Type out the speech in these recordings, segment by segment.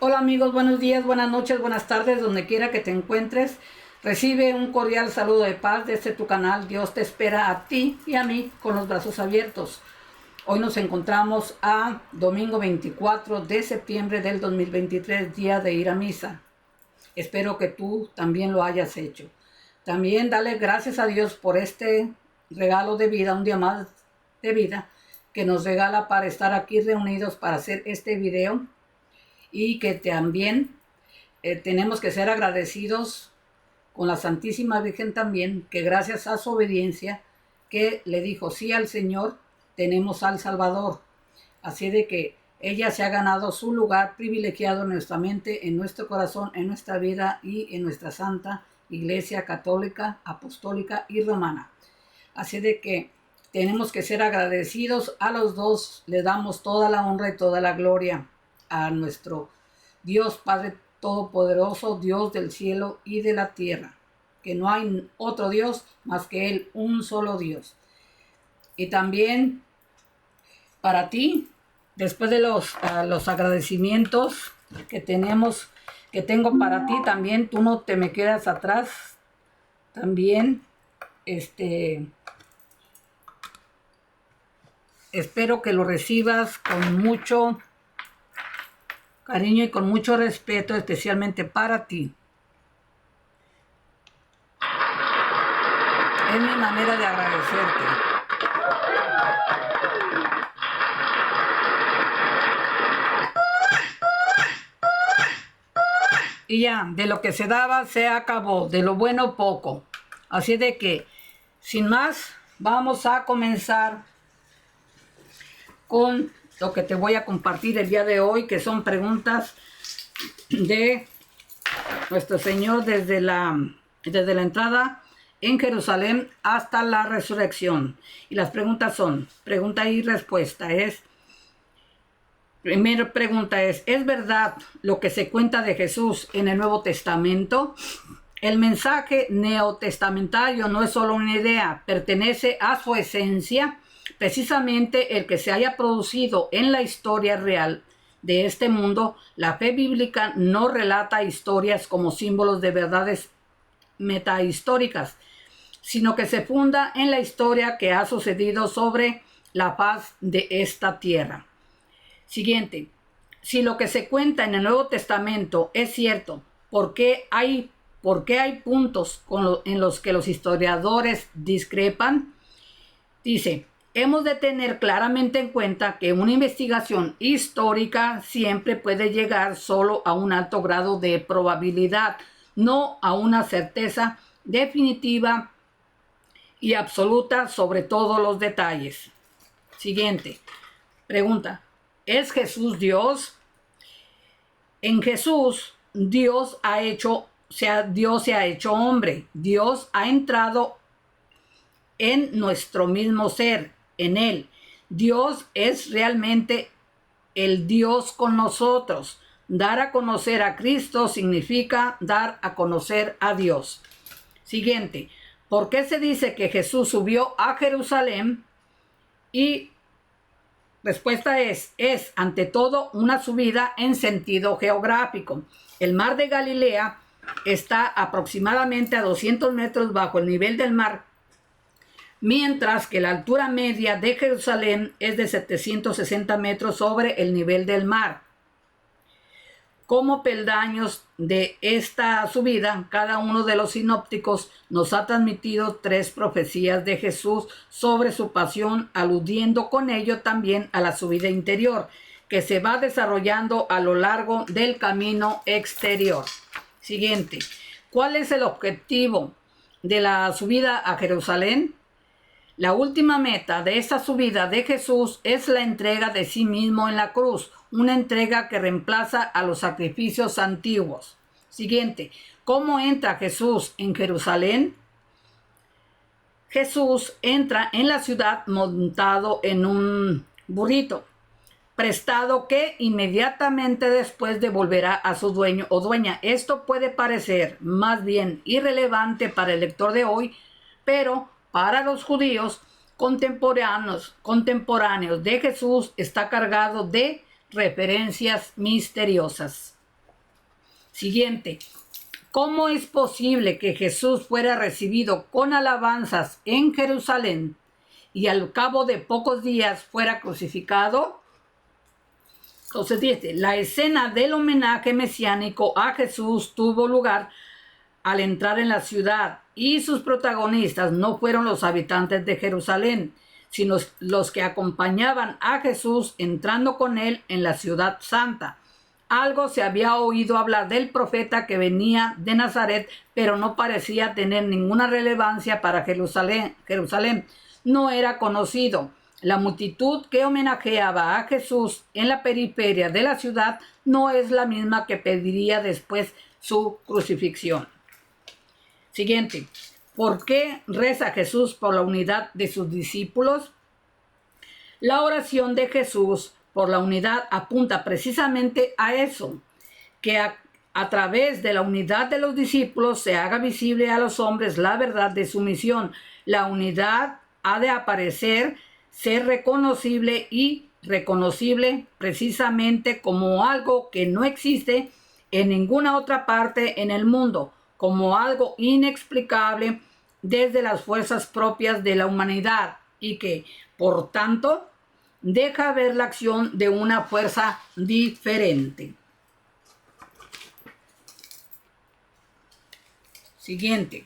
Hola amigos, buenos días, buenas noches, buenas tardes, donde quiera que te encuentres. Recibe un cordial saludo de paz desde tu canal. Dios te espera a ti y a mí con los brazos abiertos. Hoy nos encontramos a domingo 24 de septiembre del 2023, día de ir a misa. Espero que tú también lo hayas hecho. También dale gracias a Dios por este regalo de vida, un día más de vida que nos regala para estar aquí reunidos para hacer este video. Y que también tenemos que ser agradecidos con la Santísima Virgen también, que gracias a su obediencia, que le dijo sí al Señor, tenemos al Salvador. Así de que ella se ha ganado su lugar privilegiado en nuestra mente, en nuestro corazón, en nuestra vida y en nuestra Santa Iglesia Católica, Apostólica y Romana. Así de que tenemos que ser agradecidos a los dos, le damos toda la honra y toda la gloria a nuestro Dios Padre Todopoderoso, Dios del cielo y de la tierra, que no hay otro Dios más que Él, un solo Dios. Y también para ti, después de los agradecimientos que tengo para ti, también tú no te me quedas atrás. También espero que lo recibas con mucho cariño y con mucho respeto, especialmente para ti. Es mi manera de agradecerte. Y ya, de lo que se daba se acabó, de lo bueno poco. Así de que, sin más, vamos a comenzar con lo que te voy a compartir el día de hoy, que son preguntas de nuestro Señor desde la entrada en Jerusalén hasta la resurrección. Y las preguntas son, pregunta y respuesta es, primera pregunta ¿es verdad lo que se cuenta de Jesús en el Nuevo Testamento? El mensaje neotestamentario no es solo una idea, pertenece a su esencia. Precisamente el que se haya producido en la historia real de este mundo, la fe bíblica no relata historias como símbolos de verdades metahistóricas, sino que se funda en la historia que ha sucedido sobre la faz de esta tierra. Siguiente, si lo que se cuenta en el Nuevo Testamento es cierto, ¿por qué hay puntos en los que los historiadores discrepan? Dice, hemos de tener claramente en cuenta que una investigación histórica siempre puede llegar solo a un alto grado de probabilidad, no a una certeza definitiva y absoluta sobre todos los detalles. Siguiente pregunta, ¿es Jesús Dios? En Jesús, Dios se ha hecho hombre. Dios ha entrado en nuestro mismo ser, en Él. Dios es realmente el Dios con nosotros. Dar a conocer a Cristo significa dar a conocer a Dios. Siguiente, ¿por qué se dice que Jesús subió a Jerusalén? Y respuesta es ante todo una subida en sentido geográfico. El mar de Galilea está aproximadamente a 200 metros bajo el nivel del mar, mientras que la altura media de Jerusalén es de 760 metros sobre el nivel del mar. Como peldaños de esta subida, cada uno de los sinópticos nos ha transmitido 3 profecías de Jesús sobre su pasión, aludiendo con ello también a la subida interior, que se va desarrollando a lo largo del camino exterior. Siguiente, ¿cuál es el objetivo de la subida a Jerusalén? La última meta de esta subida de Jesús es la entrega de sí mismo en la cruz, una entrega que reemplaza a los sacrificios antiguos. Siguiente, ¿cómo entra Jesús en Jerusalén? Jesús entra en la ciudad montado en un burrito, prestado que inmediatamente después devolverá a su dueño o dueña. Esto puede parecer más bien irrelevante para el lector de hoy, pero para los judíos contemporáneos de Jesús está cargado de referencias misteriosas. Siguiente. ¿Cómo es posible que Jesús fuera recibido con alabanzas en Jerusalén y al cabo de pocos días fuera crucificado? Entonces dice, la escena del homenaje mesiánico a Jesús tuvo lugar al entrar en la ciudad, y sus protagonistas no fueron los habitantes de Jerusalén, sino los que acompañaban a Jesús entrando con él en la ciudad santa. Algo se había oído hablar del profeta que venía de Nazaret, pero no parecía tener ninguna relevancia para Jerusalén. No era conocido. La multitud que homenajeaba a Jesús en la periferia de la ciudad no es la misma que pediría después su crucifixión. Siguiente. ¿Por qué reza Jesús por la unidad de sus discípulos? La oración de Jesús por la unidad apunta precisamente a eso, que a través de la unidad de los discípulos se haga visible a los hombres la verdad de su misión. La unidad ha de aparecer, ser reconocible y reconocible precisamente como algo que no existe en ninguna otra parte en el mundo, como algo inexplicable desde las fuerzas propias de la humanidad y que, por tanto, deja ver la acción de una fuerza diferente. Siguiente.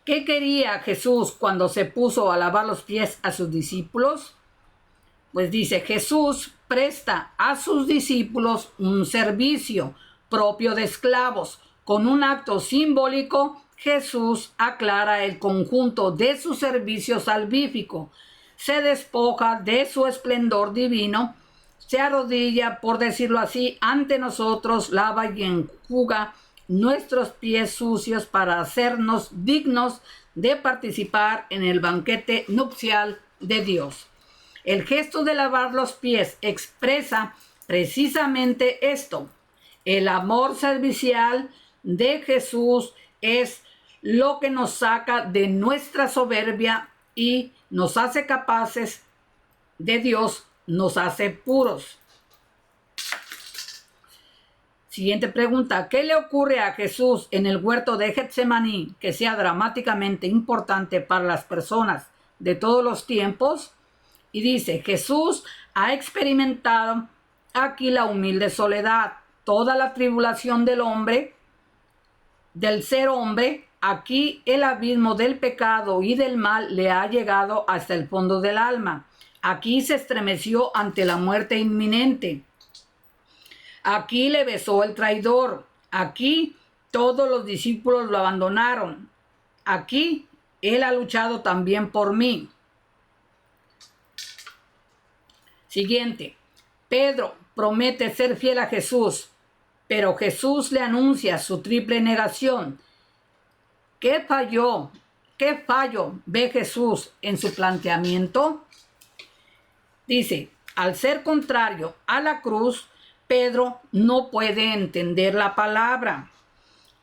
¿Qué quería Jesús cuando se puso a lavar los pies a sus discípulos? Pues dice, Jesús presta a sus discípulos un servicio propio de esclavos. Con un acto simbólico, Jesús aclara el conjunto de su servicio salvífico. Se despoja de su esplendor divino, se arrodilla, por decirlo así, ante nosotros, lava y enjuga nuestros pies sucios para hacernos dignos de participar en el banquete nupcial de Dios. El gesto de lavar los pies expresa precisamente esto. El amor servicial de Jesús es lo que nos saca de nuestra soberbia y nos hace capaces de Dios, nos hace puros. Siguiente pregunta. ¿Qué le ocurre a Jesús en el huerto de Getsemaní que sea dramáticamente importante para las personas de todos los tiempos? Y dice, Jesús ha experimentado aquí la humilde soledad, toda la tribulación del hombre, del ser hombre. Aquí el abismo del pecado y del mal le ha llegado hasta el fondo del alma. Aquí se estremeció ante la muerte inminente. Aquí le besó el traidor. Aquí todos los discípulos lo abandonaron. Aquí él ha luchado también por mí. Siguiente. Pedro promete ser fiel a Jesús, pero Jesús le anuncia su triple negación. ¿Qué fallo ve Jesús en su planteamiento? Dice, al ser contrario a la cruz, Pedro no puede entender la palabra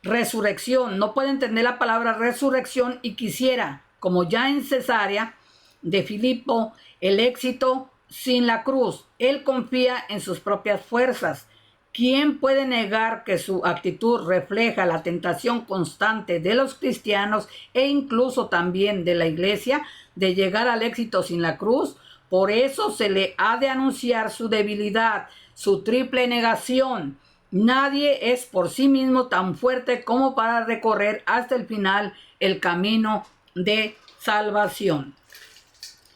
resurrección, no puede entender la palabra resurrección y quisiera, como ya en Cesarea de Filipo, el éxito sin la cruz. Él confía en sus propias fuerzas. ¿Quién puede negar que su actitud refleja la tentación constante de los cristianos e incluso también de la iglesia de llegar al éxito sin la cruz? Por eso se le ha de anunciar su debilidad, su triple negación. Nadie es por sí mismo tan fuerte como para recorrer hasta el final el camino de salvación.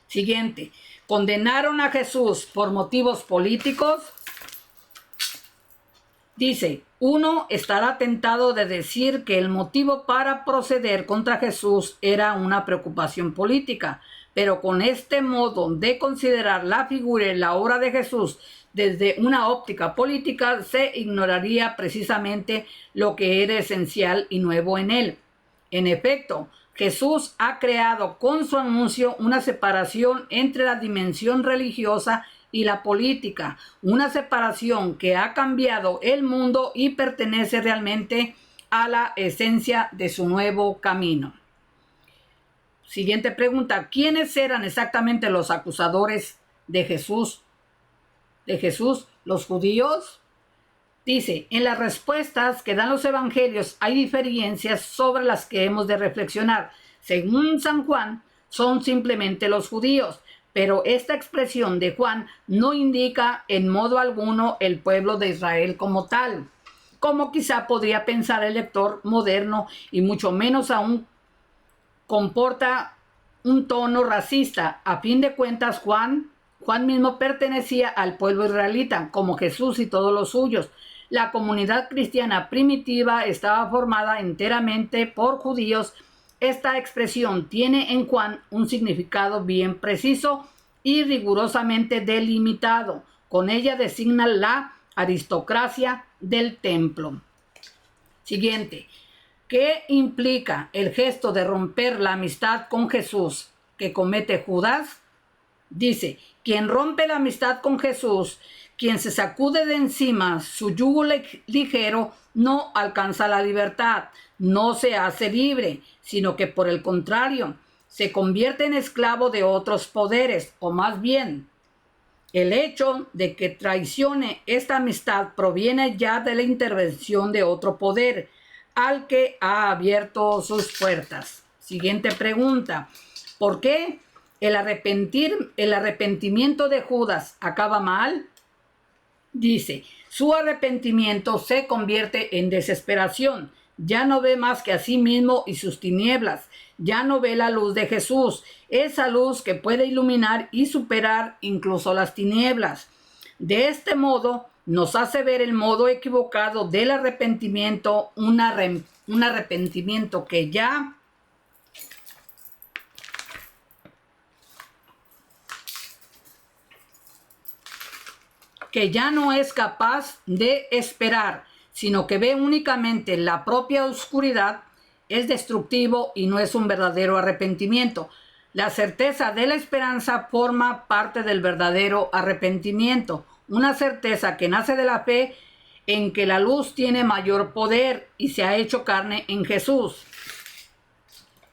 Siguiente. ¿Condenaron a Jesús por motivos políticos? Dice, uno estará tentado de decir que el motivo para proceder contra Jesús era una preocupación política, pero con este modo de considerar la figura y la obra de Jesús desde una óptica política, se ignoraría precisamente lo que era esencial y nuevo en él. En efecto, Jesús ha creado con su anuncio una separación entre la dimensión religiosa y la política, una separación que ha cambiado el mundo y pertenece realmente a la esencia de su nuevo camino. Siguiente pregunta, ¿quiénes eran exactamente los acusadores de Jesús? ¿Los judíos? Dice, en las respuestas que dan los evangelios hay diferencias sobre las que hemos de reflexionar. Según San Juan, son simplemente los judíos, pero esta expresión de Juan no indica en modo alguno el pueblo de Israel como tal, como quizá podría pensar el lector moderno, y mucho menos aún comporta un tono racista. A fin de cuentas, Juan mismo pertenecía al pueblo israelita, como Jesús y todos los suyos. La comunidad cristiana primitiva estaba formada enteramente por judíos. Esta expresión tiene en Juan un significado bien preciso y rigurosamente delimitado. Con ella designa la aristocracia del templo. Siguiente. ¿Qué implica el gesto de romper la amistad con Jesús que comete Judas? Dice, quien rompe la amistad con Jesús, quien se sacude de encima su yugo ligero, no alcanza la libertad, no se hace libre, sino que por el contrario, se convierte en esclavo de otros poderes, o más bien, el hecho de que traicione esta amistad proviene ya de la intervención de otro poder, al que ha abierto sus puertas. Siguiente pregunta. ¿Por qué el arrepentimiento de Judas acaba mal? Dice, su arrepentimiento se convierte en desesperación. Ya no ve más que a sí mismo y sus tinieblas. Ya no ve la luz de Jesús, esa luz que puede iluminar y superar incluso las tinieblas. De este modo, nos hace ver el modo equivocado del arrepentimiento, un arrepentimiento que ya no es capaz de esperar, sino que ve únicamente la propia oscuridad, es destructivo y no es un verdadero arrepentimiento. La certeza de la esperanza forma parte del verdadero arrepentimiento, una certeza que nace de la fe en que la luz tiene mayor poder y se ha hecho carne en Jesús.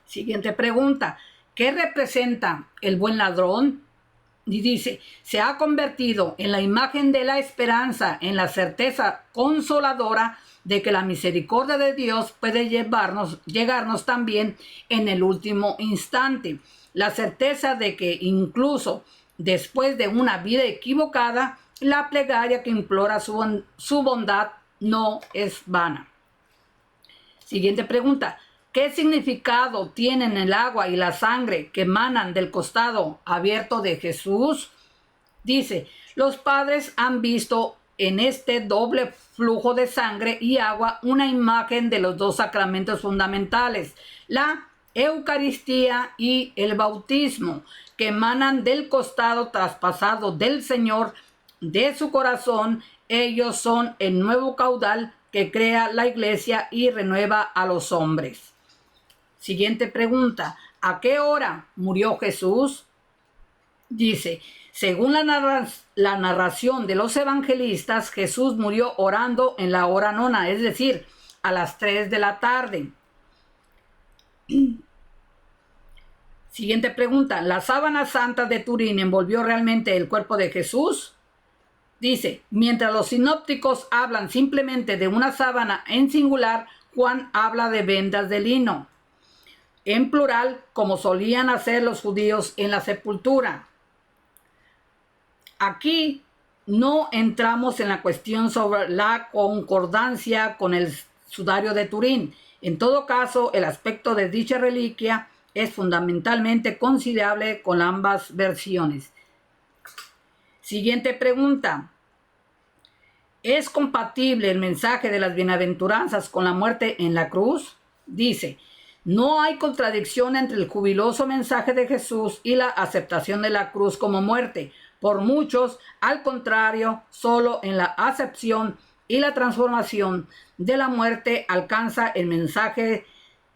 Siguiente pregunta. ¿Qué representa el buen ladrón? Y dice, se ha convertido en la imagen de la esperanza, en la certeza consoladora de que la misericordia de Dios puede llegarnos también en el último instante. La certeza de que incluso después de una vida equivocada, la plegaria que implora su bondad no es vana. Siguiente pregunta. ¿Qué significado tienen el agua y la sangre que emanan del costado abierto de Jesús? Dice, los padres han visto en este doble flujo de sangre y agua una imagen de los dos sacramentos fundamentales, la Eucaristía y el bautismo, que emanan del costado traspasado del Señor, de su corazón. Ellos son el nuevo caudal que crea la iglesia y renueva a los hombres. Siguiente pregunta. ¿A qué hora murió Jesús? Dice, según la narración de los evangelistas, Jesús murió orando en la hora nona, es decir, a las 3 de la tarde. Siguiente pregunta. ¿La sábana santa de Turín envolvió realmente el cuerpo de Jesús? Dice, mientras los sinópticos hablan simplemente de una sábana en singular, Juan habla de vendas de lino en plural, como solían hacer los judíos en la sepultura. Aquí no entramos en la cuestión sobre la concordancia con el sudario de Turín. En todo caso, el aspecto de dicha reliquia es fundamentalmente conciliable con ambas versiones. Siguiente pregunta. ¿Es compatible el mensaje de las bienaventuranzas con la muerte en la cruz? Dice, no hay contradicción entre el jubiloso mensaje de Jesús y la aceptación de la cruz como muerte. Por muchos, al contrario, solo en la acepción y la transformación de la muerte alcanza el mensaje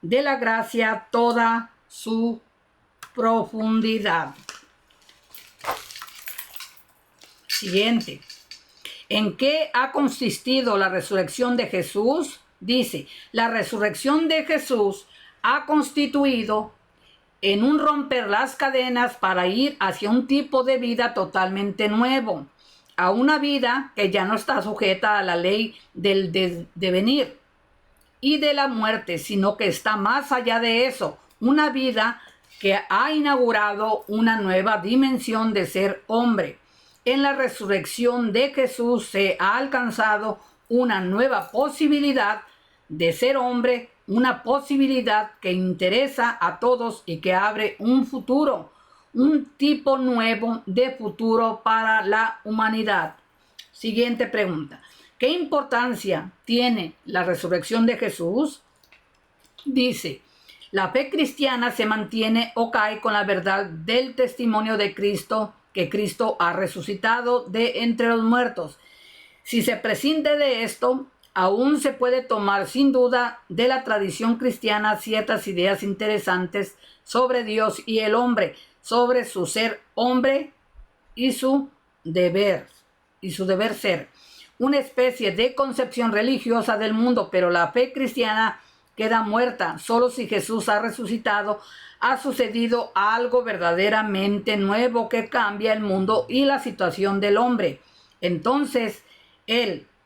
de la gracia toda su profundidad. Siguiente. ¿En qué ha consistido la resurrección de Jesús? Dice, la resurrección de Jesús ha constituido en un romper las cadenas para ir hacia un tipo de vida totalmente nuevo. a una vida que ya no está sujeta a la ley del devenir y de la muerte, sino que está más allá de eso, una vida que ha inaugurado una nueva dimensión de ser hombre. En la resurrección de Jesús se ha alcanzado una nueva posibilidad de ser hombre, una posibilidad que interesa a todos y que abre un futuro, un tipo nuevo de futuro para la humanidad. Siguiente pregunta. ¿Qué importancia tiene la resurrección de Jesús? Dice, la fe cristiana se mantiene o cae con la verdad del testimonio de Cristo, que Cristo ha resucitado de entre los muertos. Si se prescinde de esto, aún se puede tomar sin duda de la tradición cristiana ciertas ideas interesantes sobre Dios y el hombre, sobre su ser hombre y su deber ser. Una especie de concepción religiosa del mundo, pero la fe cristiana queda muerta. Solo si Jesús ha resucitado, ha sucedido algo verdaderamente nuevo que cambia el mundo y la situación del hombre. Entonces,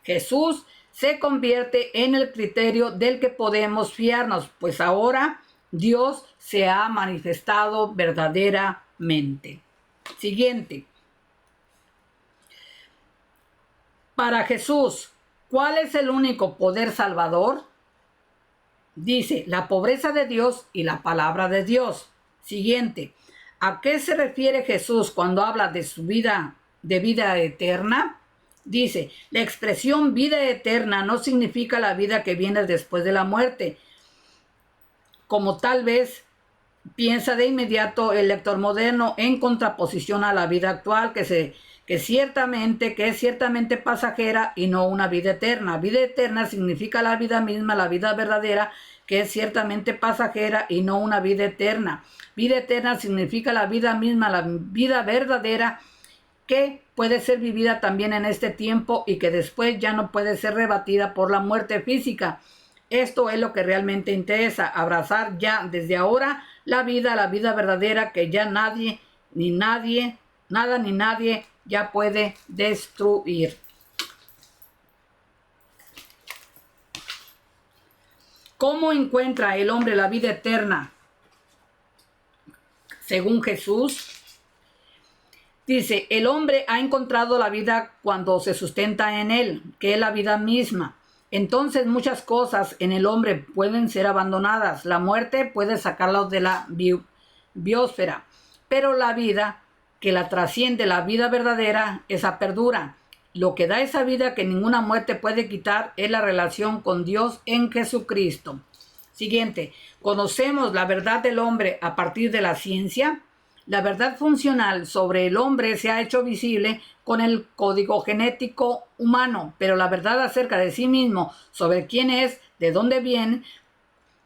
Jesús, se convierte en el criterio del que podemos fiarnos, pues ahora Dios se ha manifestado verdaderamente. Siguiente. Para Jesús, ¿cuál es el único poder salvador? Dice, la pobreza de Dios y la palabra de Dios. Siguiente. ¿A qué se refiere Jesús cuando habla de su vida, de vida eterna? Dice, la expresión vida eterna no significa la vida que viene después de la muerte, como tal vez piensa de inmediato el lector moderno, en contraposición a la vida actual que es ciertamente pasajera y no una vida eterna. Vida eterna significa la vida misma, la vida verdadera, que es ciertamente pasajera y no una vida eterna. Vida eterna significa la vida misma, la vida verdadera, que puede ser vivida también en este tiempo y que después ya no puede ser rebatida por la muerte física. Esto es lo que realmente interesa, abrazar ya desde ahora la vida verdadera, que ya nada ni nadie ya puede destruir. ¿Cómo encuentra el hombre la vida eterna? Según Jesús, dice, el hombre ha encontrado la vida cuando se sustenta en él, que es la vida misma. Entonces muchas cosas en el hombre pueden ser abandonadas. La muerte puede sacarlos de la biosfera, pero la vida que la trasciende, la vida verdadera, esa perdura. Lo que da esa vida que ninguna muerte puede quitar es la relación con Dios en Jesucristo. Siguiente, conocemos la verdad del hombre a partir de la ciencia. La verdad funcional sobre el hombre se ha hecho visible con el código genético humano, pero la verdad acerca de sí mismo, sobre quién es, de dónde viene,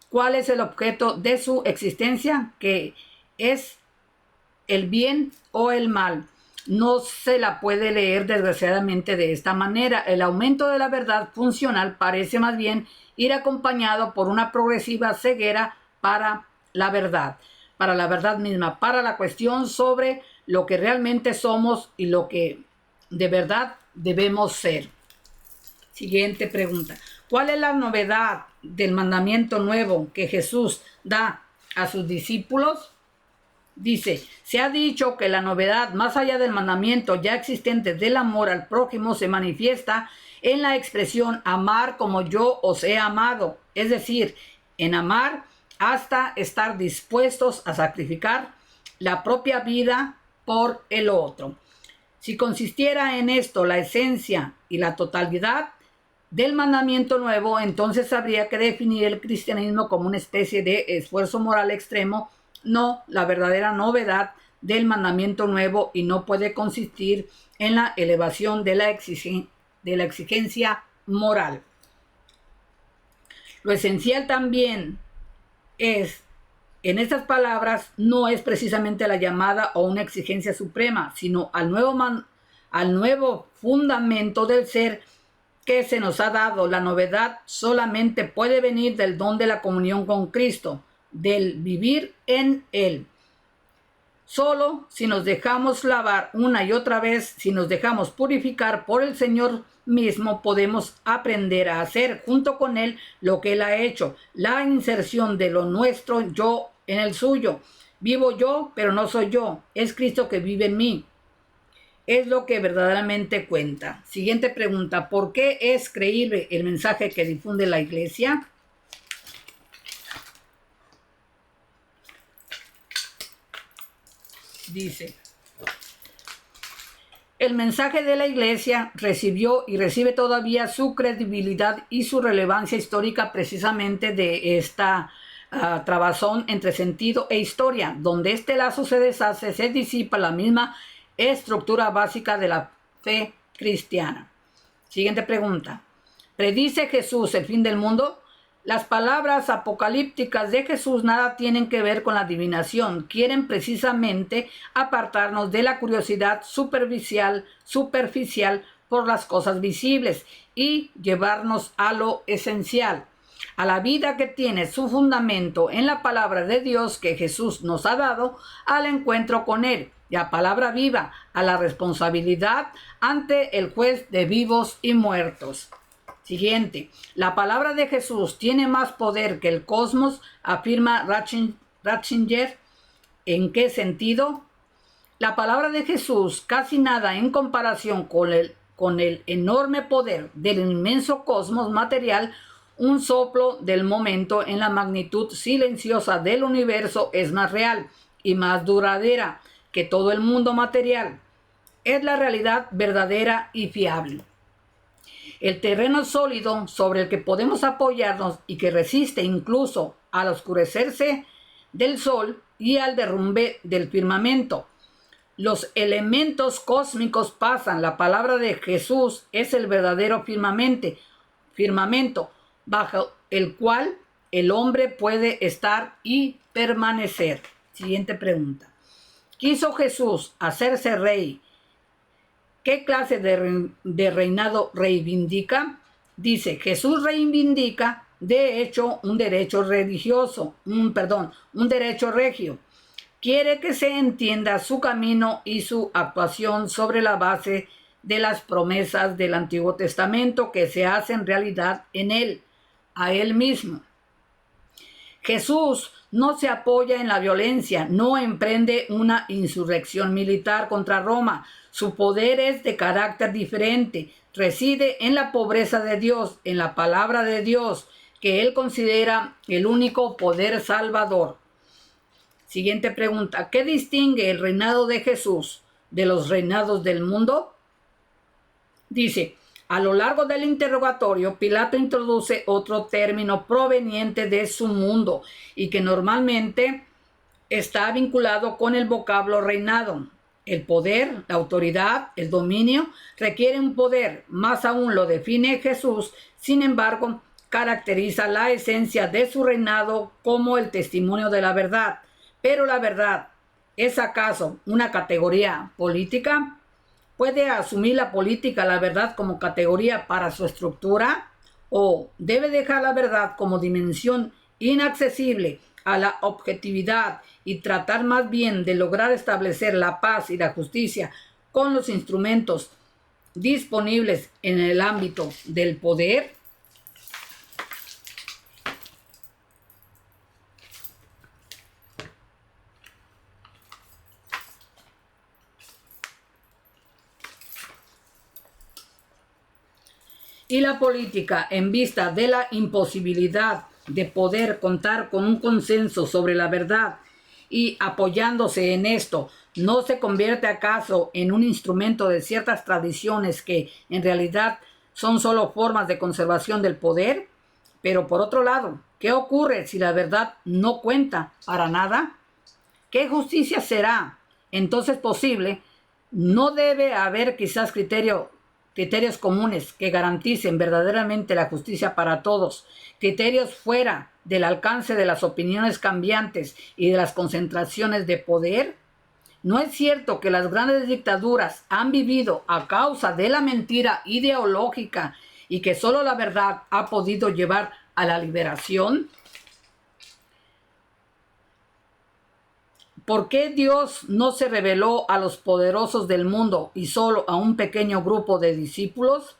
cuál es el objeto de su existencia, que es el bien o el mal, no se la puede leer desgraciadamente de esta manera. El aumento de la verdad funcional parece más bien ir acompañado por una progresiva ceguera para la verdad misma, para la cuestión sobre lo que realmente somos y lo que de verdad debemos ser. Siguiente pregunta. ¿Cuál es la novedad del mandamiento nuevo que Jesús da a sus discípulos? Dice, se ha dicho que la novedad, más allá del mandamiento ya existente del amor al prójimo, se manifiesta en la expresión amar como yo os he amado, es decir, en amar hasta estar dispuestos a sacrificar la propia vida por el otro. Si consistiera en esto la esencia y la totalidad del mandamiento nuevo, entonces habría que definir el cristianismo como una especie de esfuerzo moral extremo, no la verdadera novedad del mandamiento nuevo, y no puede consistir en la elevación de la exigencia moral. Lo esencial también es, en estas palabras, no es precisamente la llamada o una exigencia suprema, sino al nuevo fundamento del ser que se nos ha dado. La novedad solamente puede venir del don de la comunión con Cristo, del vivir en Él. Solo si nos dejamos lavar una y otra vez, si nos dejamos purificar por el Señor mismo, podemos aprender a hacer junto con Él lo que Él ha hecho, la inserción de lo nuestro yo en el suyo. Vivo yo, pero no soy yo, es Cristo que vive en mí. Es lo que verdaderamente cuenta. Siguiente pregunta, ¿por qué es creíble el mensaje que difunde la iglesia? Dice, el mensaje de la iglesia recibió y recibe todavía su credibilidad y su relevancia histórica precisamente de esta trabazón entre sentido e historia. Donde este lazo se deshace, se disipa la misma estructura básica de la fe cristiana. Siguiente pregunta. ¿Predice Jesús el fin del mundo? Las palabras apocalípticas de Jesús nada tienen que ver con la adivinación. Quieren precisamente apartarnos de la curiosidad superficial por las cosas visibles y llevarnos a lo esencial, a la vida que tiene su fundamento en la palabra de Dios que Jesús nos ha dado, al encuentro con Él, y a palabra viva, a la responsabilidad ante el juez de vivos y muertos. Siguiente, la palabra de Jesús tiene más poder que el cosmos, afirma Ratzinger. ¿En qué sentido? La palabra de Jesús casi nada en comparación con el enorme poder del inmenso cosmos material. Un soplo del momento en la magnitud silenciosa del universo es más real y más duradera que todo el mundo material. Es la realidad verdadera y fiable. El terreno sólido sobre el que podemos apoyarnos y que resiste incluso al oscurecerse del sol y al derrumbe del firmamento. Los elementos cósmicos pasan. La palabra de Jesús es el verdadero firmamento bajo el cual el hombre puede estar y permanecer. Siguiente pregunta. ¿Quiso Jesús hacerse rey? ¿Qué clase de reinado reivindica? Dice, Jesús reivindica, de hecho, un derecho religioso, un derecho regio. Quiere que se entienda su camino y su actuación sobre la base de las promesas del Antiguo Testamento que se hacen realidad en Él, a Él mismo. Jesús no se apoya en la violencia, no emprende una insurrección militar contra Roma. Su poder es de carácter diferente, reside en la pobreza de Dios, en la palabra de Dios, que Él considera el único poder salvador. Siguiente pregunta, ¿qué distingue el reinado de Jesús de los reinados del mundo? Dice, a lo largo del interrogatorio, Pilato introduce otro término proveniente de su mundo y que normalmente está vinculado con el vocablo reinado. El poder, la autoridad, el dominio requiere un poder, más aún lo define Jesús. Sin embargo, caracteriza la esencia de su reinado como el testimonio de la verdad. Pero la verdad, ¿es acaso una categoría política? ¿Puede asumir la política la verdad como categoría para su estructura? ¿O debe dejar la verdad como dimensión inaccesible a la objetividad y tratar más bien de lograr establecer la paz y la justicia con los instrumentos disponibles en el ámbito del poder? Y la política, en vista de la imposibilidad de poder contar con un consenso sobre la verdad y apoyándose en esto, ¿no se convierte acaso en un instrumento de ciertas tradiciones que en realidad son solo formas de conservación del poder? Pero por otro lado, ¿qué ocurre si la verdad no cuenta para nada? ¿Qué justicia será entonces posible? ¿No debe haber quizás criterios comunes que garanticen verdaderamente la justicia para todos, criterios fuera del alcance de las opiniones cambiantes y de las concentraciones de poder? ¿No es cierto que las grandes dictaduras han vivido a causa de la mentira ideológica y que solo la verdad ha podido llevar a la liberación? ¿Por qué Dios no se reveló a los poderosos del mundo y solo a un pequeño grupo de discípulos?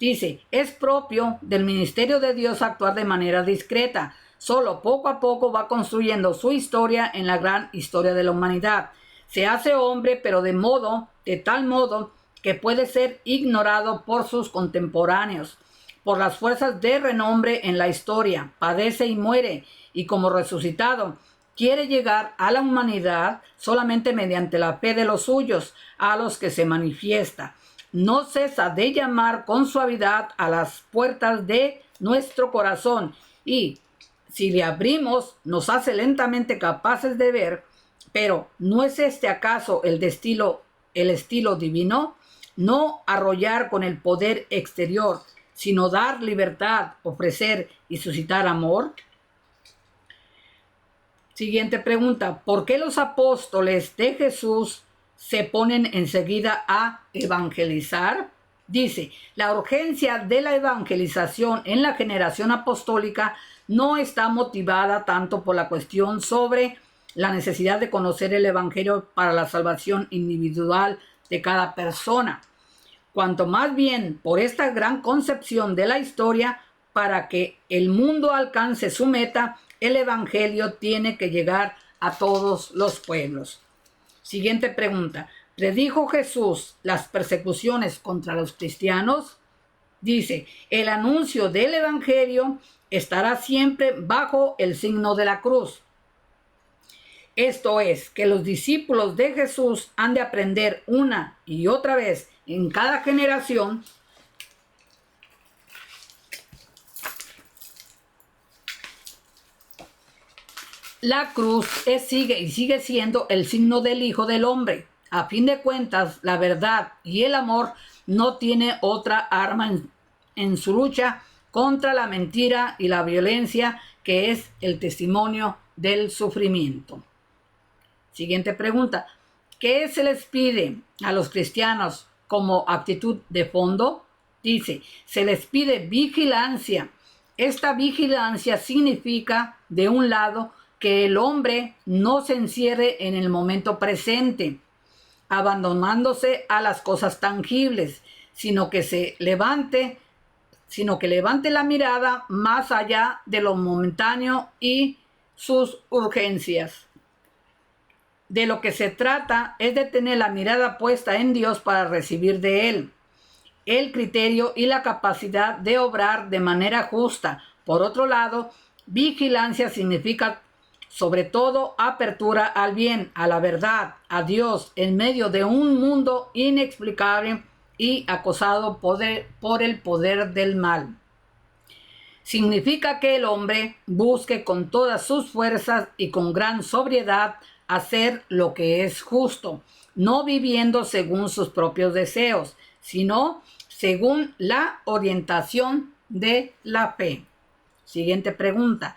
Dice, es propio del ministerio de Dios actuar de manera discreta. Solo poco a poco va construyendo su historia en la gran historia de la humanidad. Se hace hombre, pero de tal modo que puede ser ignorado por sus contemporáneos, por las fuerzas de renombre en la historia. Padece y muere, y como resucitado, quiere llegar a la humanidad solamente mediante la fe de los suyos, a los que se manifiesta. No cesa de llamar con suavidad a las puertas de nuestro corazón y, si le abrimos, nos hace lentamente capaces de ver. Pero ¿no es este acaso el estilo divino? No arrollar con el poder exterior, sino dar libertad, ofrecer y suscitar amor. Siguiente pregunta, ¿por qué los apóstoles de Jesús se ponen enseguida a evangelizar? Dice, la urgencia de la evangelización en la generación apostólica no está motivada tanto por la cuestión sobre la necesidad de conocer el evangelio para la salvación individual de cada persona, cuanto más bien por esta gran concepción de la historia. Para que el mundo alcance su meta, el evangelio tiene que llegar a todos los pueblos. Siguiente pregunta. ¿Predijo Jesús las persecuciones contra los cristianos? Dice, el anuncio del evangelio estará siempre bajo el signo de la cruz. Esto es, que los discípulos de Jesús han de aprender una y otra vez en cada generación la cruz sigue siendo el signo del Hijo del Hombre. A fin de cuentas, la verdad y el amor no tiene otra arma en su lucha contra la mentira y la violencia, que es el testimonio del sufrimiento. Siguiente pregunta. ¿Qué se les pide a los cristianos como actitud de fondo? Dice, se les pide vigilancia. Esta vigilancia significa, de un lado, que el hombre no se encierre en el momento presente, abandonándose a las cosas tangibles, sino que levante la mirada más allá de lo momentáneo y sus urgencias. De lo que se trata es de tener la mirada puesta en Dios para recibir de Él el criterio y la capacidad de obrar de manera justa. Por otro lado, vigilancia significa sobre todo apertura al bien, a la verdad, a Dios, en medio de un mundo inexplicable y acosado por el poder del mal. Significa que el hombre busque con todas sus fuerzas y con gran sobriedad hacer lo que es justo, no viviendo según sus propios deseos, sino según la orientación de la fe. Siguiente pregunta.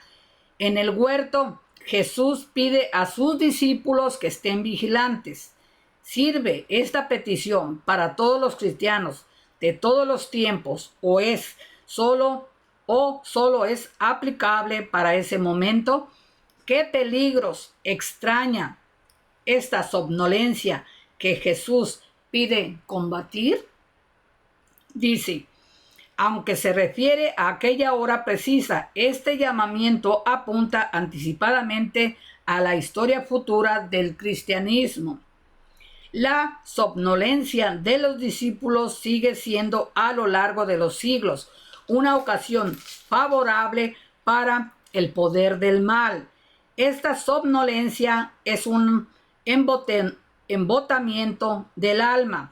En el huerto, Jesús pide a sus discípulos que estén vigilantes. ¿Sirve esta petición para todos los cristianos de todos los tiempos o solo es aplicable para ese momento? ¿Qué peligros extraña esta somnolencia que Jesús pide combatir? Dice, aunque se refiere a aquella hora precisa, este llamamiento apunta anticipadamente a la historia futura del cristianismo. La somnolencia de los discípulos sigue siendo a lo largo de los siglos una ocasión favorable para el poder del mal. Esta somnolencia es un embotamiento del alma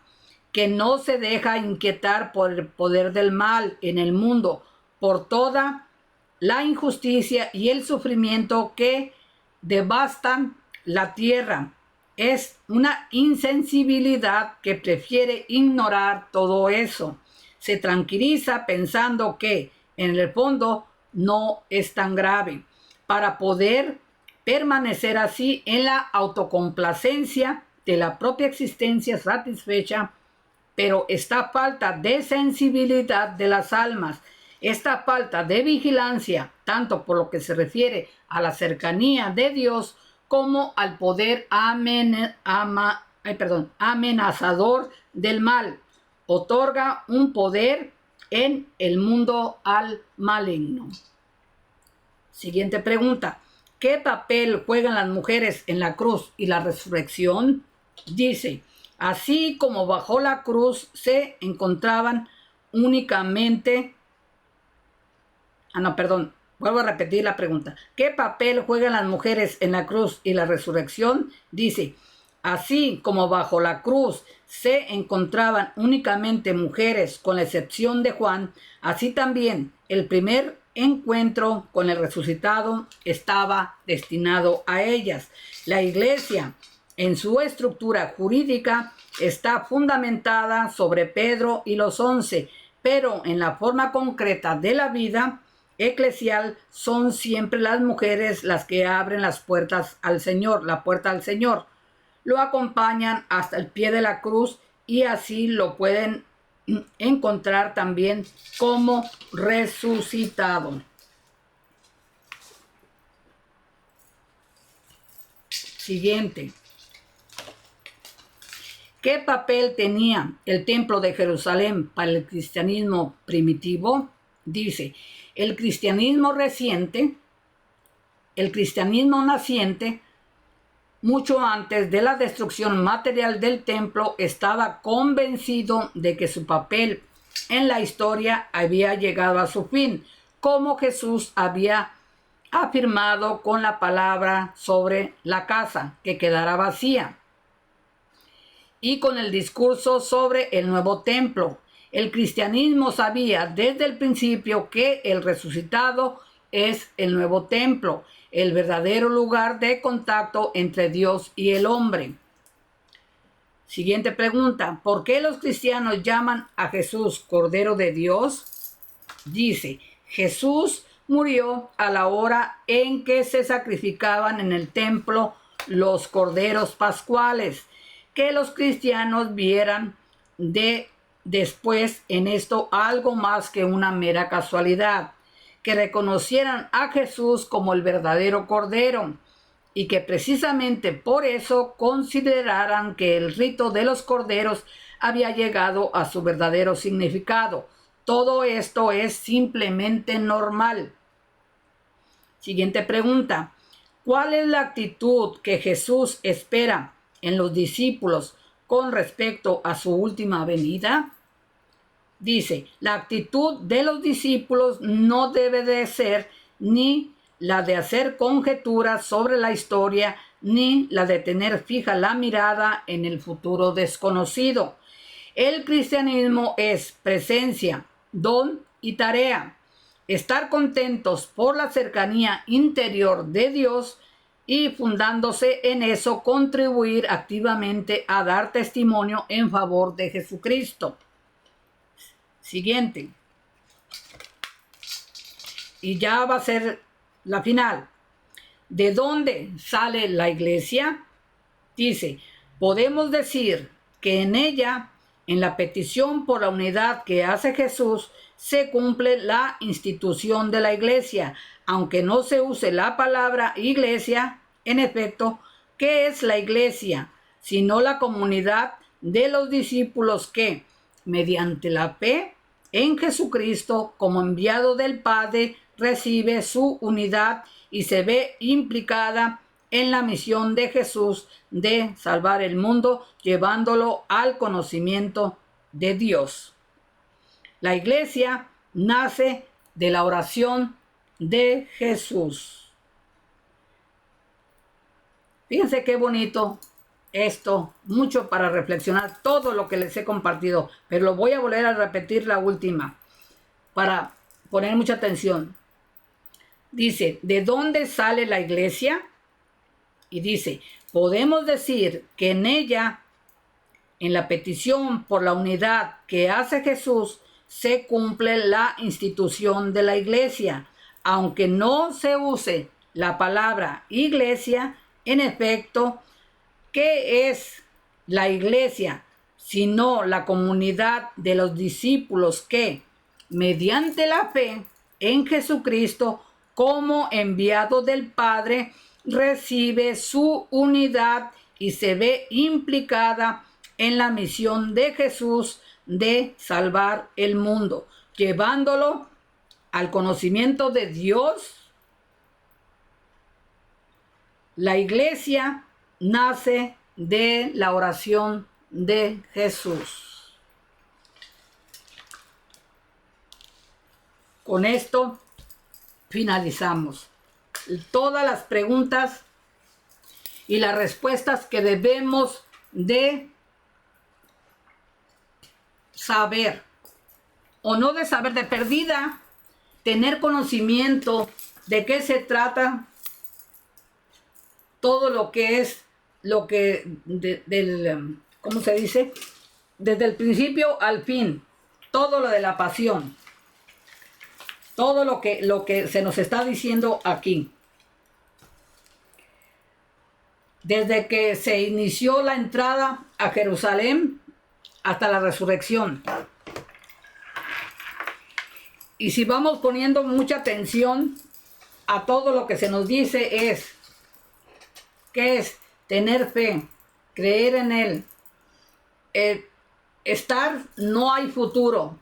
que no se deja inquietar por el poder del mal en el mundo, por toda la injusticia y el sufrimiento que devastan la tierra. Es una insensibilidad que prefiere ignorar todo eso. Se tranquiliza pensando que en el fondo no es tan grave, para poder permanecer así en la autocomplacencia de la propia existencia satisfecha. Pero esta falta de sensibilidad de las almas, esta falta de vigilancia, tanto por lo que se refiere a la cercanía de Dios como al poder amenazador del mal. Otorga un poder en el mundo al maligno. Siguiente pregunta. ¿Qué papel juegan las mujeres en la cruz y la resurrección? Dice, así como bajo la cruz se encontraban únicamente... Vuelvo a repetir la pregunta. ¿Qué papel juegan las mujeres en la cruz y la resurrección? Dice, así como bajo la cruz se encontraban únicamente mujeres, con la excepción de Juan, así también el primer encuentro con el resucitado estaba destinado a ellas. La iglesia, en su estructura jurídica, está fundamentada sobre Pedro y los 11, pero en la forma concreta de la vida eclesial son siempre las mujeres las que abren las puertas al Señor, la puerta al Señor. Lo acompañan hasta el pie de la cruz y así lo pueden encontrar también como resucitado. Siguiente. ¿Qué papel tenía el templo de Jerusalén para el cristianismo primitivo? Dice, el cristianismo naciente, mucho antes de la destrucción material del templo, estaba convencido de que su papel en la historia había llegado a su fin, como Jesús había afirmado con la palabra sobre la casa que quedará vacía y con el discurso sobre el nuevo templo. El cristianismo sabía desde el principio que el resucitado es el nuevo templo, el verdadero lugar de contacto entre Dios y el hombre. Siguiente pregunta. ¿Por qué los cristianos llaman a Jesús Cordero de Dios? Dice, Jesús murió a la hora en que se sacrificaban en el templo los corderos pascuales. Que los cristianos vieran después en esto algo más que una mera casualidad, que reconocieran a Jesús como el verdadero Cordero y que precisamente por eso consideraran que el rito de los corderos había llegado a su verdadero significado. Todo esto es simplemente normal. Siguiente pregunta. ¿Cuál es la actitud que Jesús espera en los discípulos con respecto a su última venida? Dice, la actitud de los discípulos no debe de ser ni la de hacer conjeturas sobre la historia, ni la de tener fija la mirada en el futuro desconocido. El cristianismo es presencia, don y tarea. Estar contentos por la cercanía interior de Dios y fundándose en eso, contribuir activamente a dar testimonio en favor de Jesucristo. Siguiente. Y ya va a ser la final. ¿De dónde sale la iglesia? Dice, podemos decir que en ella, en la petición por la unidad que hace Jesús, se cumple la institución de la iglesia, aunque no se use la palabra iglesia. En efecto, ¿qué es la iglesia? Sino la comunidad de los discípulos que, mediante la fe en Jesucristo como enviado del Padre, recibe su unidad y se ve implicada en la misión de Jesús de salvar el mundo, llevándolo al conocimiento de Dios. La iglesia nace de la oración de Jesús. Fíjense qué bonito esto, mucho para reflexionar todo lo que les he compartido, pero lo voy a volver a repetir la última para poner mucha atención. Dice, ¿de dónde sale la iglesia? Y dice, podemos decir que en ella, en la petición por la unidad que hace Jesús, se cumple la institución de la iglesia, aunque no se use la palabra iglesia. En efecto, ¿qué es la iglesia? Sino la comunidad de los discípulos que, mediante la fe en Jesucristo como enviado del Padre, recibe su unidad y se ve implicada en la misión de Jesús de salvar el mundo, llevándolo al conocimiento de Dios. La iglesia nace de la oración de Jesús. Con esto finalizamos. Todas las preguntas y las respuestas que debemos de saber, o no de saber, de perdida, tener conocimiento de qué se trata todo lo que es, ¿cómo se dice? Desde el principio al fin, todo lo de la pasión, todo lo que se nos está diciendo aquí. Desde que se inició la entrada a Jerusalén hasta la resurrección. Y si vamos poniendo mucha atención a todo lo que se nos dice ¿qué es? Tener fe, creer en Él. Estar, no hay futuro.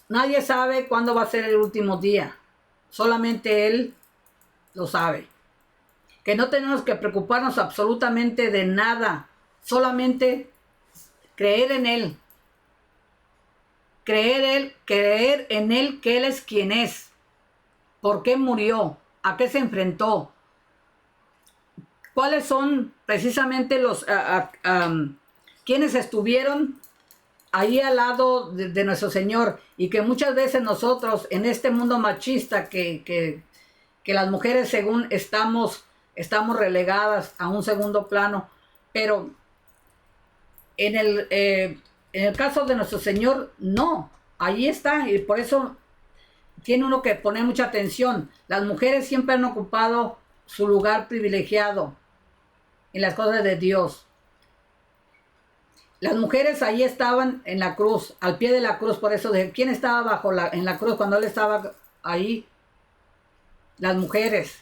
Nadie sabe cuándo va a ser el último día. Solamente Él lo sabe. Que no tenemos que preocuparnos absolutamente de nada. Solamente creer en Él. Creer en Él, que Él es quien es. ¿Por qué murió? ¿A qué se enfrentó? ¿Cuáles son precisamente los quienes estuvieron ahí al lado de nuestro Señor? Y que muchas veces nosotros en este mundo machista que las mujeres según estamos relegadas a un segundo plano, pero en el caso de nuestro Señor no, ahí está, y por eso tiene uno que poner mucha atención. Las mujeres siempre han ocupado su lugar privilegiado en las cosas de Dios. Las mujeres ahí estaban en la cruz, al pie de la cruz. Por eso, ¿quién estaba en la cruz cuando Él estaba ahí? Las mujeres.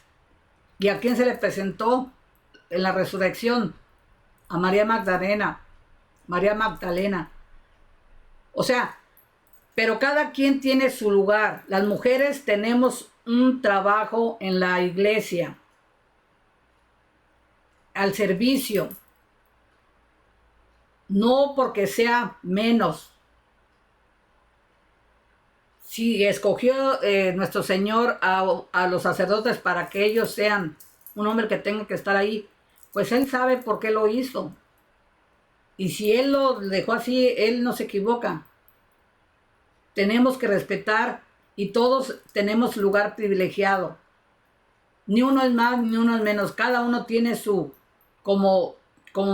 ¿Y a quién se le presentó en la resurrección? A María Magdalena. O sea, pero cada quien tiene su lugar. Las mujeres tenemos un trabajo en la iglesia, al servicio, no porque sea menos. Si escogió nuestro Señor a los sacerdotes para que ellos sean un hombre que tenga que estar ahí, pues Él sabe por qué lo hizo. Y si Él lo dejó así, Él no se equivoca. Tenemos que respetar, y todos tenemos lugar privilegiado. Ni uno es más, ni uno es menos. Cada uno tiene como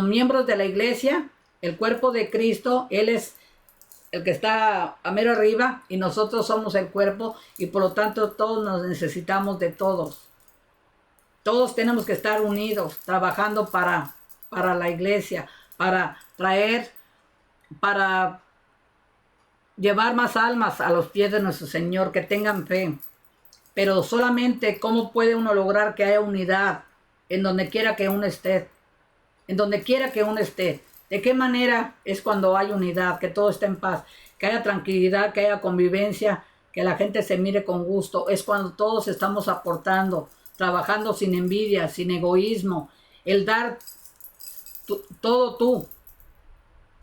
miembros de la iglesia, el cuerpo de Cristo. Él es el que está a mero arriba y nosotros somos el cuerpo, y por lo tanto todos nos necesitamos de todos. Todos tenemos que estar unidos, trabajando para la iglesia, para llevar más almas a los pies de nuestro Señor, que tengan fe. Pero solamente cómo puede uno lograr que haya unidad en donde quiera que uno esté. En donde quiera que uno esté. ¿De qué manera es cuando hay unidad? Que todo esté en paz, que haya tranquilidad, que haya convivencia, que la gente se mire con gusto. Es cuando todos estamos aportando, trabajando sin envidia, sin egoísmo. El dar todo tú.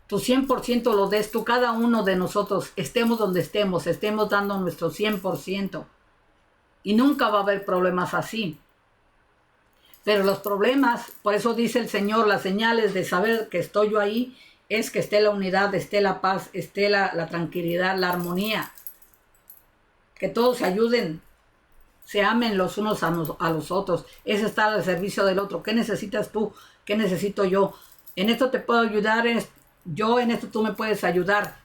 Tu 100% lo des tú. Cada uno de nosotros, estemos donde estemos dando nuestro 100%. Y nunca va a haber problemas así. Pero los problemas, por eso dice el Señor, las señales de saber que estoy yo ahí, es que esté la unidad, esté la paz, esté la tranquilidad, la armonía. Que todos se ayuden, se amen los unos a los otros. Es estar al servicio del otro. ¿Qué necesitas tú? ¿Qué necesito yo? En esto te puedo ayudar, en esto tú me puedes ayudar.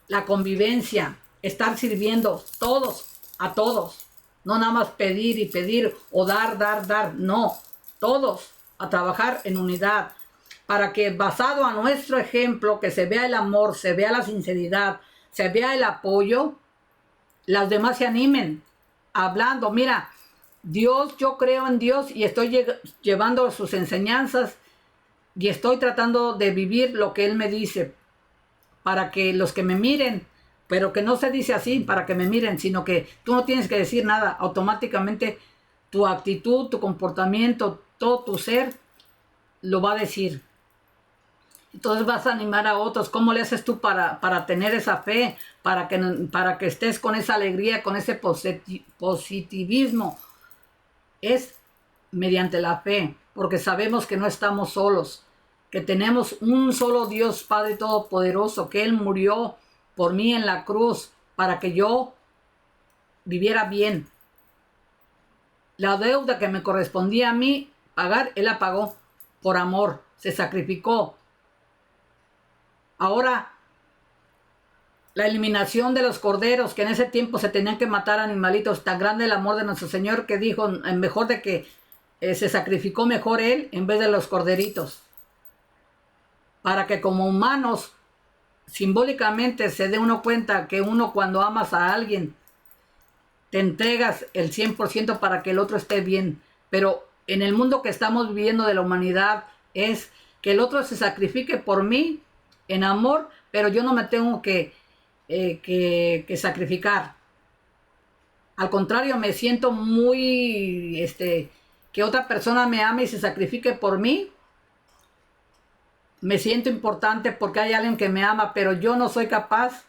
La convivencia, estar sirviendo todos a todos. No nada más pedir y pedir o dar. No, todos a trabajar en unidad. Para que basado a nuestro ejemplo, que se vea el amor, se vea la sinceridad, se vea el apoyo, las demás se animen hablando. Mira, Dios, yo creo en Dios y estoy llevando sus enseñanzas y estoy tratando de vivir lo que Él me dice para que los que me miren, pero que no se dice así para que me miren, sino que tú no tienes que decir nada, automáticamente tu actitud, tu comportamiento, todo tu ser lo va a decir. Entonces vas a animar a otros. ¿Cómo le haces tú para tener esa fe? Para que estés con esa alegría, con ese positivismo. Es mediante la fe, porque sabemos que no estamos solos, que tenemos un solo Dios Padre Todopoderoso, que Él murió por mí en la cruz para que yo viviera bien. La deuda que me correspondía a mí pagar, Él la pagó por amor, se sacrificó. Ahora, la eliminación de los corderos, que en ese tiempo se tenían que matar animalitos, tan grande el amor de nuestro Señor que dijo, mejor de que se sacrificó mejor Él en vez de los corderitos. Para que como humanos, simbólicamente se dé uno cuenta que uno cuando amas a alguien, te entregas el 100% para que el otro esté bien. Pero en el mundo que estamos viviendo de la humanidad es que el otro se sacrifique por mí en amor, pero yo no me tengo que sacrificar. Al contrario, me siento muy, que otra persona me ame y se sacrifique por mí. Me siento importante porque hay alguien que me ama, pero yo no soy capaz.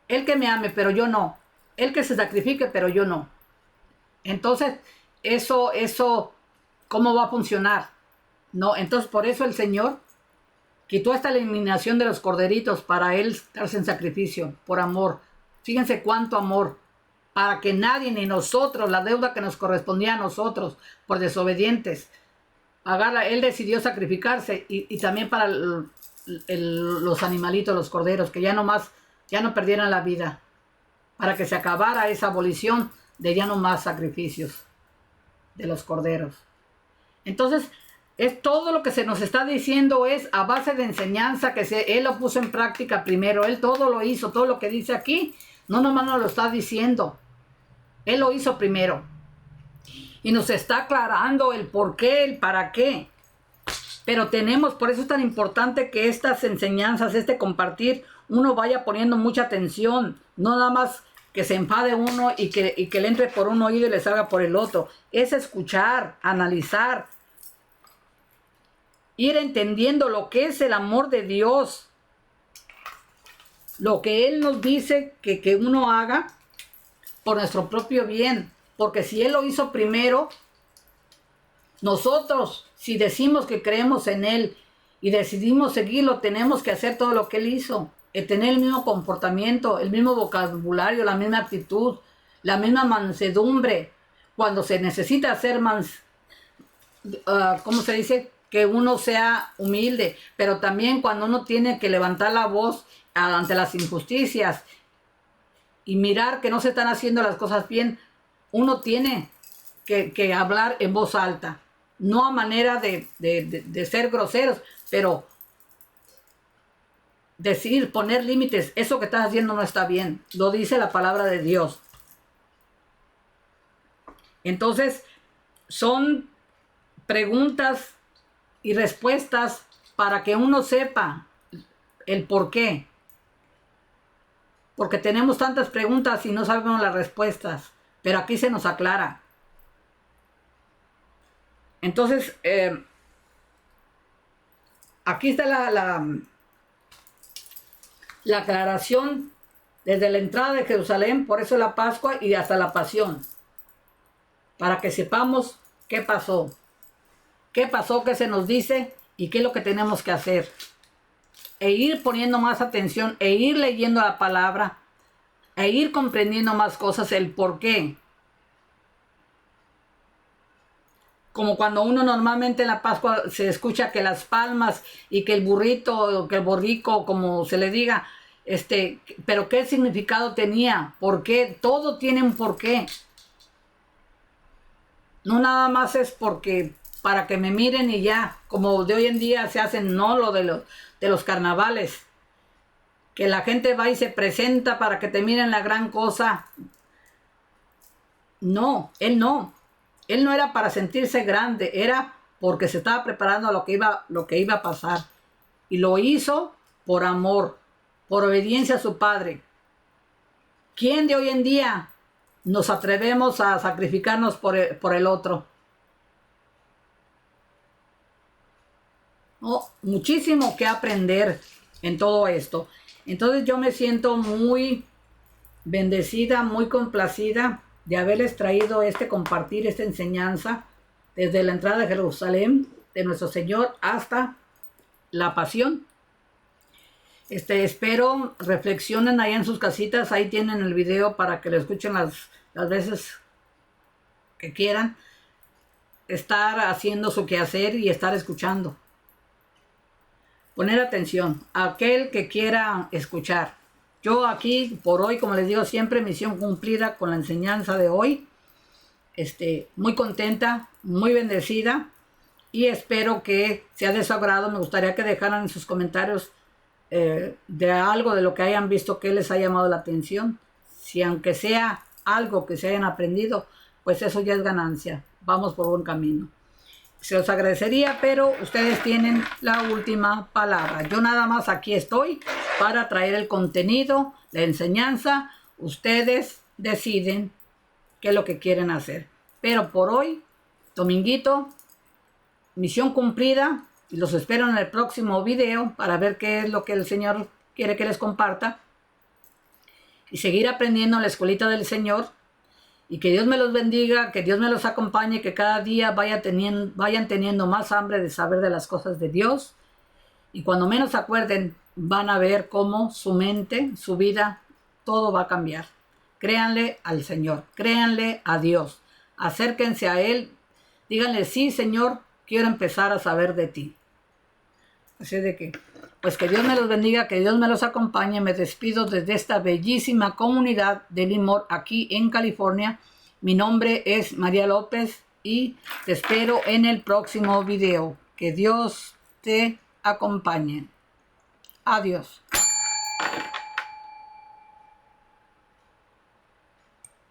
Él que me ame, pero yo no. Él que se sacrifique, pero yo no. Entonces, eso, ¿cómo va a funcionar? No, entonces por eso el Señor quitó esta eliminación de los corderitos para Él darse en sacrificio, por amor. Fíjense cuánto amor. Para que nadie, ni nosotros, la deuda que nos correspondía a nosotros, por desobedientes, pagarla. Él decidió sacrificarse y también para los animalitos, los corderos, que ya no perdieran la vida. Para que se acabara esa abolición de ya no más sacrificios de los corderos. Entonces, es todo lo que se nos está diciendo es a base de enseñanza que Él lo puso en práctica primero. Él todo lo hizo, todo lo que dice aquí, no nomás nos lo está diciendo. Él lo hizo primero. Y nos está aclarando el por qué, el para qué. Pero por eso es tan importante que estas enseñanzas, compartir, uno vaya poniendo mucha atención. No nada más que se enfade uno y que le entre por un oído y le salga por el otro. Es escuchar, analizar, ir entendiendo lo que es el amor de Dios. Lo que Él nos dice que uno haga por nuestro propio bien. Porque si Él lo hizo primero, nosotros, si decimos que creemos en Él y decidimos seguirlo, tenemos que hacer todo lo que Él hizo. Tener el mismo comportamiento, el mismo vocabulario, la misma actitud, la misma mansedumbre. Cuando se necesita hacer ¿cómo se dice? Que uno sea humilde. Pero también cuando uno tiene que levantar la voz ante las injusticias y mirar que no se están haciendo las cosas bien, uno tiene que hablar en voz alta. No a manera de ser groseros, pero decir, poner límites. Eso que estás haciendo no está bien. Lo dice la palabra de Dios. Entonces, son preguntas y respuestas para que uno sepa el por qué. Porque tenemos tantas preguntas y no sabemos las respuestas. Pero aquí se nos aclara. Entonces, aquí está la aclaración desde la entrada de Jerusalén, por eso la Pascua y hasta la Pasión. Para que sepamos qué pasó. Qué pasó, qué se nos dice y qué es lo que tenemos que hacer. E ir poniendo más atención, e ir leyendo la palabra, e ir comprendiendo más cosas, el por qué. Como cuando uno normalmente en la Pascua se escucha que las palmas y que el burrito, o que el borrico, como se le diga, pero ¿qué significado tenía? ¿Por qué? Todo tiene un porqué. No nada más es para que me miren y ya, como de hoy en día se hacen, no lo de los carnavales. Que la gente va y se presenta para que te miren la gran cosa. No, Él no. Él no era para sentirse grande, era porque se estaba preparando a lo que iba a pasar. Y lo hizo por amor, por obediencia a su padre. ¿Quién de hoy en día nos atrevemos a sacrificarnos por el otro? Oh, muchísimo que aprender en todo esto. Entonces yo me siento muy bendecida, muy complacida de haberles traído compartir esta enseñanza desde la entrada de Jerusalén de nuestro Señor hasta la pasión. Espero reflexionen ahí en sus casitas, ahí tienen el video para que lo escuchen las veces que quieran, estar haciendo su quehacer y estar escuchando. Poner atención a aquel que quiera escuchar. Yo aquí, por hoy, como les digo siempre, misión cumplida con la enseñanza de hoy. Muy contenta, muy bendecida. Y espero que sea de su agrado. Me gustaría que dejaran en sus comentarios de algo de lo que hayan visto que les ha llamado la atención. Si aunque sea algo que se hayan aprendido, pues eso ya es ganancia. Vamos por buen camino. Se los agradecería, pero ustedes tienen la última palabra. Yo nada más aquí estoy para traer el contenido, la enseñanza. Ustedes deciden qué es lo que quieren hacer. Pero por hoy, dominguito, misión cumplida. Y los espero en el próximo video para ver qué es lo que el Señor quiere que les comparta. Y seguir aprendiendo en la escuelita del Señor. Y que Dios me los bendiga, que Dios me los acompañe, que cada día vayan teniendo más hambre de saber de las cosas de Dios. Y cuando menos se acuerden, van a ver cómo su mente, su vida, todo va a cambiar. Créanle al Señor, créanle a Dios. Acérquense a Él, díganle, sí, Señor, quiero empezar a saber de ti. Así de que, pues que Dios me los bendiga, que Dios me los acompañe. Me despido desde esta bellísima comunidad de Lemoore aquí en California. Mi nombre es María López y te espero en el próximo video. Que Dios te acompañe. Adiós.